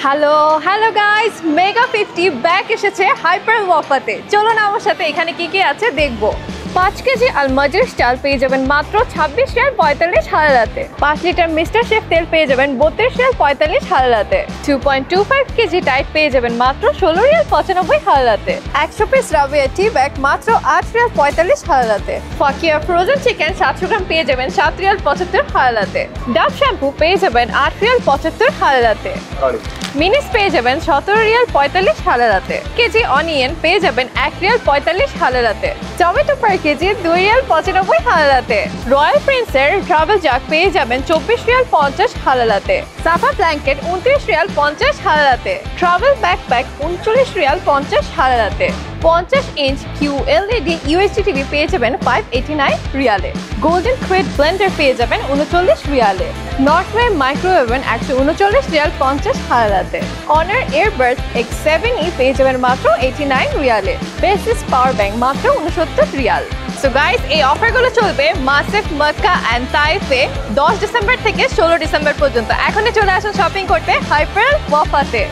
Hello hello guys, mega 50 back এসেছে hyper ওয়াফাতে। চলুন আমার সাথে এখানে কি কি আছে দেখবো। 5 কেজি আলমাজির স্টাইল পেয়ে যাবেন মাত্র 26 রিয়াল 45 হালাতে। 5 লিটার মিস্টার শেফ তেল পেয়ে যাবেন 32 রিয়াল 45 হালাতে। 2.25 কেজি টাইট পেয়ে যাবেন মাত্র 16 রিয়াল 95 হালাতে। 100 পিস রাবিয়া টি ব্যাগ মাত্র 8 রিয়াল 45 হালাতে। ফাকিয়া ফ্রোজেন চিকেন 700 গ্রাম পেয়ে যাবেন 7 রিয়াল 75 হালাতে। ডাভ শ্যাম্পু পেয়ে যাবেন 8 রিয়াল 75 হালাতে। মিনিস পেয়ে যাবেন 17 রিয়াল 45 হালাতে। কেজি অনিয়ন পেয়ে যাবেন 1 রিয়াল 45 হালাতে। টমেটো পার কেজি 2 রিয়াল 95 হালাতে। রয়্যাল প্রিন্সের ট্রাভেল জাগ পেয়ে যাবেন 24 রিয়াল 50 হালাতে। সাফা ব্ল্যাঙ্কেট 29 রিয়াল 50 হালাতে। ট্রাভেল ব্যাকপ্যাক 39 রিয়াল 50 হালাতে। 50 ইঞ্চ QLED UHD টিভি পেয়ে যাবেন 589 রিয়ালে। গোল্ডেন ক্রেট ব্লেন্ডার পেয়ে যাবেন 39 রিয়ালে। নর্থওয়ে মাইক্রোওয়েভেন 139 রিয়াল 50 হালাতে। অনার এয়ারবাডস X7e পেয়ে যাবেন মাত্র 89 রিয়ালে। বেসিস পাওয়ার ব্যাংক মাত্র 69 রিয়াল। সো গাইস, এই অফারগুলো চলবে মাসিফ, মক্কা এন্ড তাইফে 10 ডিসেম্বর থেকে 16 ডিসেম্বর পর্যন্ত। এখনই চলে আসুন শপিং করতে হাইপার ওয়াফাতে।